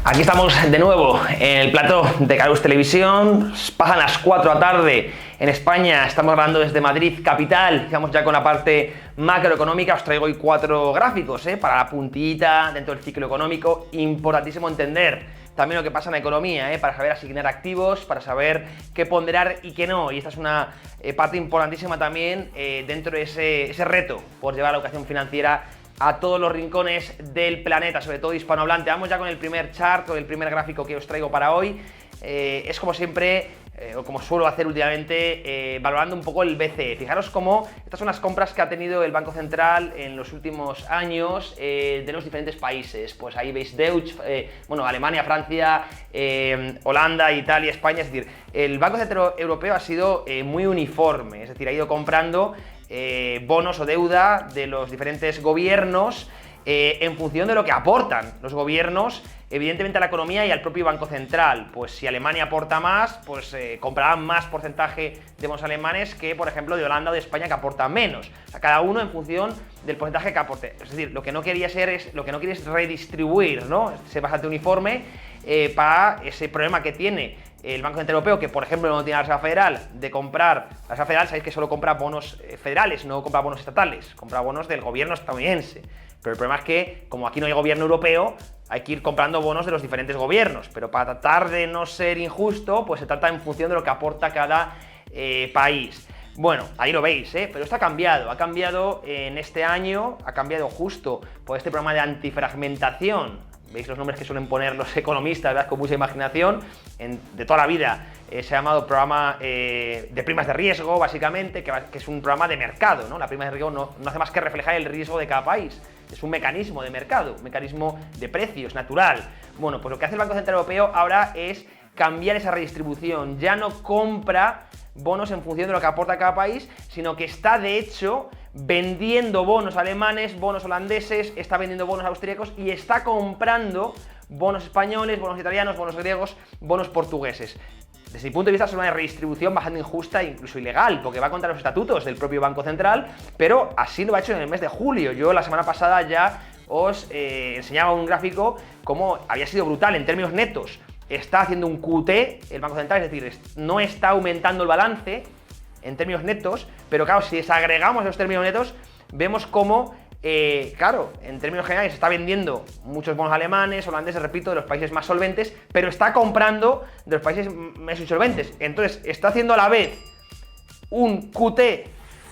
Aquí estamos de nuevo en el plató de Canal Televisión. Pasan las 4 de la tarde en España. Estamos grabando desde Madrid capital. Vamos ya con la parte macroeconómica. Os traigo hoy 4 gráficos para la puntillita dentro del ciclo económico. Importantísimo entender también lo que pasa en la economía, para saber asignar activos, para saber qué ponderar y qué no. Y esta es una parte importantísima también dentro de ese reto por llevar la educación financiera a todos los rincones del planeta, sobre todo hispanohablante. Vamos ya con el primer chart, con el primer gráfico que os traigo para hoy. Es como siempre, o como suelo hacer últimamente, valorando un poco el BCE. Fijaros cómo estas son las compras que ha tenido el Banco Central en los últimos años de los diferentes países. Pues ahí veis Deutsche, Alemania, Francia, Holanda, Italia, España. Es decir, el Banco Central Europeo ha sido muy uniforme, es decir, ha ido comprando bonos o deuda de los diferentes gobiernos en función de lo que aportan los gobiernos, evidentemente, a la economía y al propio Banco Central. Pues si Alemania aporta más, pues comprarán más porcentaje de bonos alemanes que, por ejemplo, de Holanda o de España, que aportan menos. O sea, cada uno en función del porcentaje que aporte. Es decir, lo que no quería es redistribuir, ¿no? Ser bastante uniforme para ese problema que tiene el Banco Central Europeo, que por ejemplo no tiene la Reserva Federal, de comprar. La Reserva Federal, sabéis que solo compra bonos federales, no compra bonos estatales, compra bonos del gobierno estadounidense. Pero el problema es que, como aquí no hay gobierno europeo, hay que ir comprando bonos de los diferentes gobiernos. Pero para tratar de no ser injusto, pues se trata en función de lo que aporta cada país. Bueno, ahí lo veis, pero esto ha cambiado en este año, ha cambiado justo por este programa de antifragmentación. Veis los nombres que suelen poner los economistas, ¿verdad? Con mucha imaginación. De toda la vida se ha llamado programa de primas de riesgo, básicamente, que es un programa de mercado, ¿no? La prima de riesgo no hace más que reflejar el riesgo de cada país. Es un mecanismo de mercado, un mecanismo de precios natural. Bueno, pues lo que hace el Banco Central Europeo ahora es cambiar esa redistribución. Ya no compra bonos en función de lo que aporta cada país, sino que está, de hecho, vendiendo bonos alemanes, bonos holandeses, está vendiendo bonos austríacos y está comprando bonos españoles, bonos italianos, bonos griegos, bonos portugueses. Desde mi punto de vista es una redistribución bastante injusta e incluso ilegal, porque va contra los estatutos del propio Banco Central, pero así lo ha hecho en el mes de julio. Yo la semana pasada ya os enseñaba un gráfico cómo había sido brutal en términos netos. Está haciendo un QT el Banco Central, es decir, no está aumentando el balance en términos netos, pero claro, si desagregamos los términos netos, vemos cómo, claro, en términos generales está vendiendo muchos bonos alemanes, holandeses, repito, de los países más solventes, pero está comprando de los países menos insolventes. Entonces, está haciendo a la vez un QT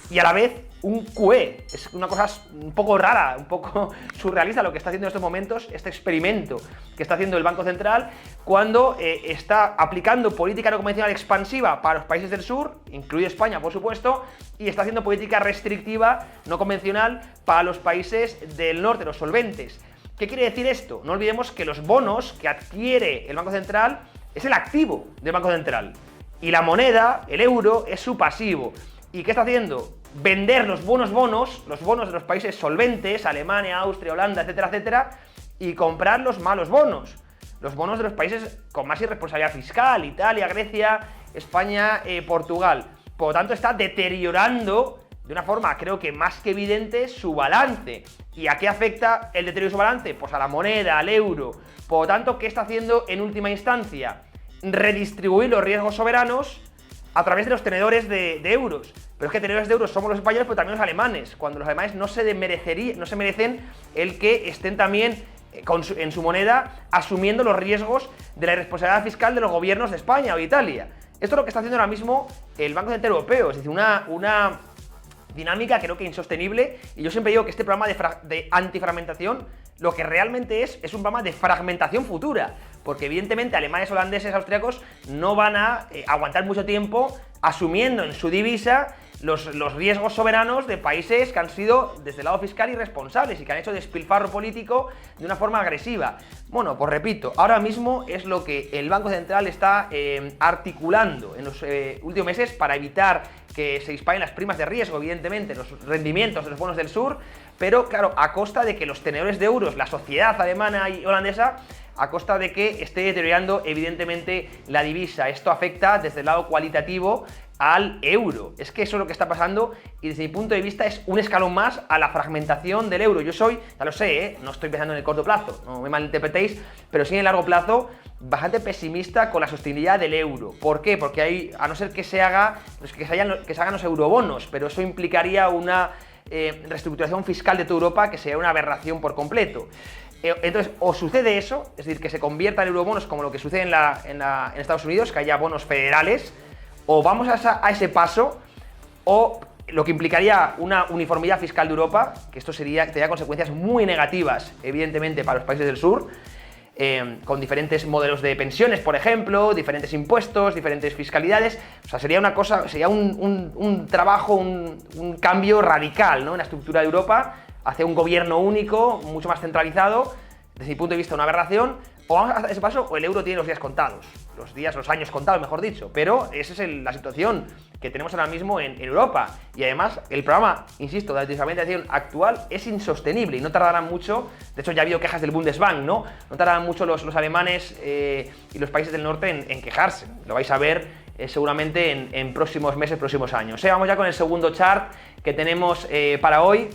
y a la vez un QE. Es una cosa un poco rara, un poco surrealista lo que está haciendo en estos momentos, este experimento que está haciendo el Banco Central cuando está aplicando política no convencional expansiva para los países del sur, incluido España, por supuesto, y está haciendo política restrictiva no convencional para los países del norte, los solventes. ¿Qué quiere decir esto? No olvidemos que los bonos que adquiere el Banco Central es el activo del Banco Central y la moneda, el euro, es su pasivo. ¿Y qué está haciendo? Vender los bonos de los países solventes, Alemania, Austria, Holanda, etcétera, etcétera, y comprar los malos bonos. Los bonos de los países con más irresponsabilidad fiscal, Italia, Grecia, España, Portugal. Por lo tanto, está deteriorando de una forma, creo que más que evidente, su balance. ¿Y a qué afecta el deterioro de su balance? Pues a la moneda, al euro. Por lo tanto, ¿qué está haciendo en última instancia? Redistribuir los riesgos soberanos a través de los tenedores de euros. Pero es que tenedores de euros somos los españoles, pero también los alemanes, cuando los alemanes no se merecen el que estén también en su moneda asumiendo los riesgos de la irresponsabilidad fiscal de los gobiernos de España o de Italia. Esto es lo que está haciendo ahora mismo el Banco Central Europeo, es decir, una dinámica creo que insostenible, y yo siempre digo que este programa de antifragmentación lo que realmente es un programa de fragmentación futura, porque evidentemente alemanes, holandeses, austríacos no van a aguantar mucho tiempo asumiendo en su divisa los riesgos soberanos de países que han sido, desde el lado fiscal, irresponsables y que han hecho despilfarro político de una forma agresiva. Bueno, pues repito, ahora mismo es lo que el Banco Central está articulando en los últimos meses para evitar que se disparen las primas de riesgo, evidentemente, los rendimientos de los bonos del sur, pero claro, a costa de que los tenedores de euros, la sociedad alemana y holandesa, a costa de que esté deteriorando evidentemente la divisa. Esto afecta desde el lado cualitativo al euro. Es que eso es lo que está pasando y desde mi punto de vista es un escalón más a la fragmentación del euro. Yo soy, ya lo sé, no estoy pensando en el corto plazo, no me malinterpretéis, pero sí en el largo plazo bastante pesimista con la sostenibilidad del euro. ¿Por qué? Porque hay, a no ser que se hagan los eurobonos, pero eso implicaría una reestructuración fiscal de toda Europa que sería una aberración por completo. Entonces, o sucede eso, es decir, que se convierta en eurobonos como lo que sucede en Estados Unidos, que haya bonos federales, o vamos a ese paso, o lo que implicaría una uniformidad fiscal de Europa, que esto tendría consecuencias muy negativas, evidentemente, para los países del sur, con diferentes modelos de pensiones, por ejemplo, diferentes impuestos, diferentes fiscalidades. O sea, sería una cosa, sería un trabajo, un cambio radical, ¿no?, en la estructura de Europa, hacia un gobierno único, mucho más centralizado. Desde mi punto de vista, una aberración. O vamos a ese paso, o el euro tiene los días contados, los años contados, mejor dicho. Pero esa es la situación que tenemos ahora mismo en Europa. Y además, el programa, insisto, de desestabilización actual es insostenible y no tardarán mucho. De hecho, ya ha habido quejas del Bundesbank, ¿no? No tardarán mucho los alemanes y los países del norte en quejarse. Lo vais a ver seguramente en próximos meses, próximos años. Vamos ya con el segundo chart que tenemos para hoy.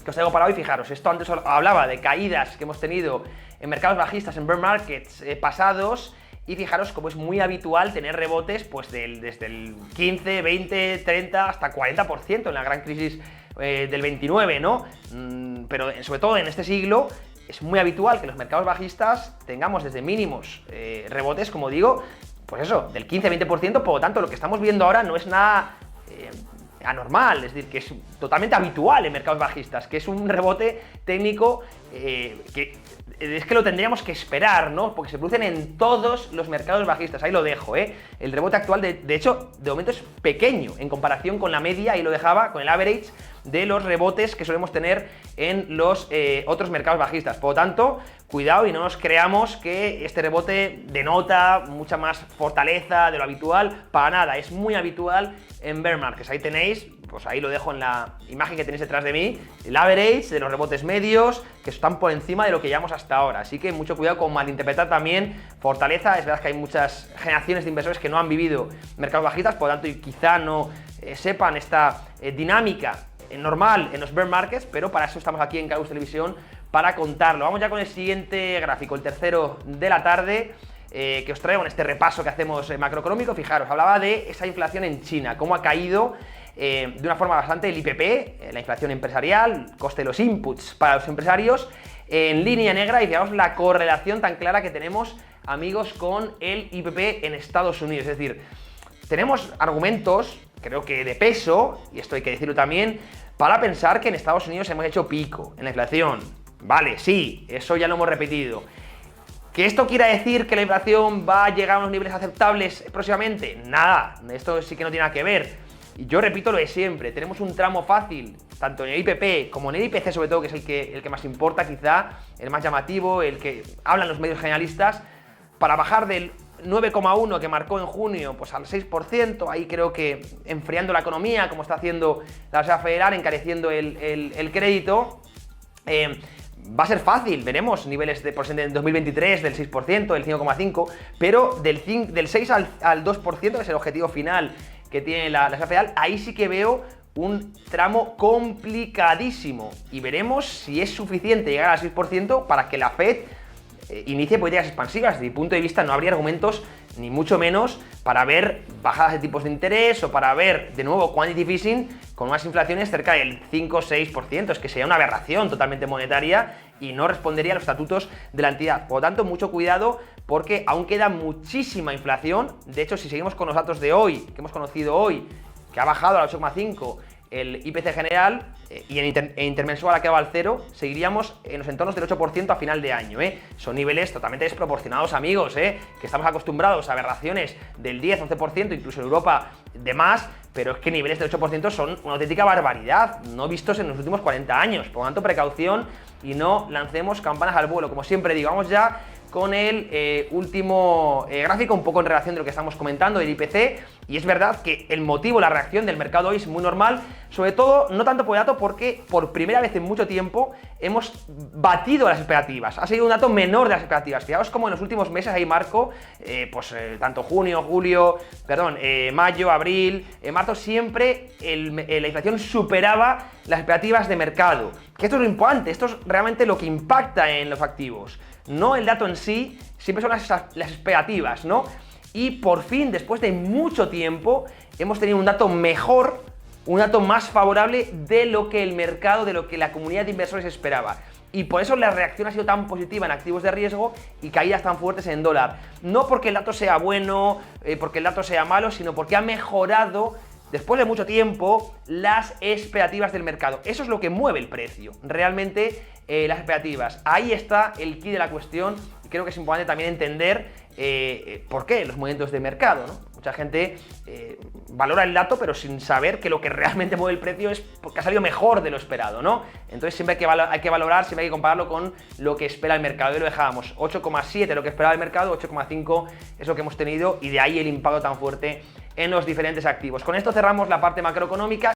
Que os traigo para hoy, fijaros, esto antes hablaba de caídas que hemos tenido en mercados bajistas, en bear markets pasados, y fijaros cómo es muy habitual tener rebotes pues desde el 15, 20, 30 hasta 40% en la gran crisis del 29, ¿no? Pero sobre todo en este siglo es muy habitual que los mercados bajistas tengamos desde mínimos rebotes, como digo, pues eso, del 15-20%, por lo tanto lo que estamos viendo ahora no es nada anormal, es decir, que es totalmente habitual en mercados bajistas, que es un rebote técnico que es que lo tendríamos que esperar, ¿no? Porque se producen en todos los mercados bajistas, ahí lo dejo, ¿eh? El rebote actual, de hecho, de momento es pequeño en comparación con la media, ahí lo dejaba, con el average de los rebotes que solemos tener en los otros mercados bajistas. Por lo tanto, cuidado y no nos creamos que este rebote denota mucha más fortaleza de lo habitual, para nada, es muy habitual en bear markets. Ahí tenéis, pues ahí lo dejo en la imagen que tenéis detrás de mí, el average de los rebotes medios, que están por encima de lo que llevamos hasta ahora, así que mucho cuidado con malinterpretar también fortaleza. Es verdad que hay muchas generaciones de inversores que no han vivido mercados bajistas, por lo tanto, y quizá no sepan esta dinámica normal en los bear markets, pero para eso estamos aquí en Caus Televisión, para contarlo. Vamos ya con el siguiente gráfico, el tercero de la tarde, que os traigo en este repaso que hacemos macroeconómico. Fijaros, hablaba de esa inflación en China, cómo ha caído de una forma bastante el IPP, la inflación empresarial, coste de los inputs para los empresarios, en línea negra, y fijaos la correlación tan clara que tenemos, amigos, con el IPP en Estados Unidos. Es decir, tenemos argumentos, creo que de peso, y esto hay que decirlo también, para pensar que en Estados Unidos hemos hecho pico en la inflación. Vale, sí, eso ya lo hemos repetido. ¿Que esto quiera decir que la inflación va a llegar a unos niveles aceptables próximamente? Nada, esto sí que no tiene nada que ver. Y yo repito lo de siempre, tenemos un tramo fácil, tanto en el IPP como en el IPC sobre todo, que es el que más importa quizá, el más llamativo, el que hablan los medios generalistas, para bajar del 9,1 que marcó en junio, pues al 6%, ahí creo que enfriando la economía, como está haciendo la Reserva Federal, encareciendo el crédito, va a ser fácil, veremos niveles de porcentaje en 2023 del 6%, del 5,5%, pero del 6 al 2%, que es el objetivo final que tiene la Reserva Federal, ahí sí que veo un tramo complicadísimo y veremos si es suficiente llegar al 6% para que la Fed inicie políticas expansivas. Desde mi punto de vista no habría argumentos, ni mucho menos, para ver bajadas de tipos de interés o para ver de nuevo quantitative easing con unas inflaciones cerca del 5 o 6%. Es que sería una aberración totalmente monetaria y no respondería a los estatutos de la entidad. Por lo tanto, mucho cuidado, porque aún queda muchísima inflación. De hecho, si seguimos con los datos de hoy, que hemos conocido hoy, que ha bajado al 8,5 el IPC general, y en intermensual ha quedado al 0, seguiríamos en los entornos del 8% a final de año, ¿eh? Son niveles totalmente desproporcionados, amigos, que estamos acostumbrados a aberraciones del 10-11%, incluso en Europa de más, pero es que niveles del 8% son una auténtica barbaridad, no vistos en los últimos 40 años. Por lo tanto, precaución y no lancemos campanas al vuelo. Como siempre digo, vamos ya con el último gráfico, un poco en relación de lo que estamos comentando del IPC, y es verdad que el motivo, la reacción del mercado hoy es muy normal, sobre todo, no tanto por el dato, porque por primera vez en mucho tiempo hemos batido las expectativas, ha sido un dato menor de las expectativas. Fijaos como en los últimos meses ahí marco, tanto junio, julio, mayo, abril, marzo, siempre la inflación superaba las expectativas de mercado, que esto es lo importante, esto es realmente lo que impacta en los activos. No el dato en sí, siempre son las expectativas, ¿no? Y por fin, después de mucho tiempo, hemos tenido un dato mejor, un dato más favorable de lo que el mercado, de lo que la comunidad de inversores esperaba. Y por eso la reacción ha sido tan positiva en activos de riesgo y caídas tan fuertes en dólar. No porque el dato sea bueno, porque el dato sea malo, sino porque ha mejorado, después de mucho tiempo, las expectativas del mercado. Eso es lo que mueve el precio, realmente las expectativas. Ahí está el quid de la cuestión y creo que es importante también entender por qué los movimientos de mercado, ¿no? Mucha gente valora el dato pero sin saber que lo que realmente mueve el precio es porque ha salido mejor de lo esperado, ¿no? Entonces siempre hay que valorar, siempre hay que compararlo con lo que espera el mercado. Y lo dejábamos 8,7 lo que esperaba el mercado, 8,5 es lo que hemos tenido y de ahí el impacto tan fuerte en los diferentes activos. Con esto cerramos la parte macroeconómica.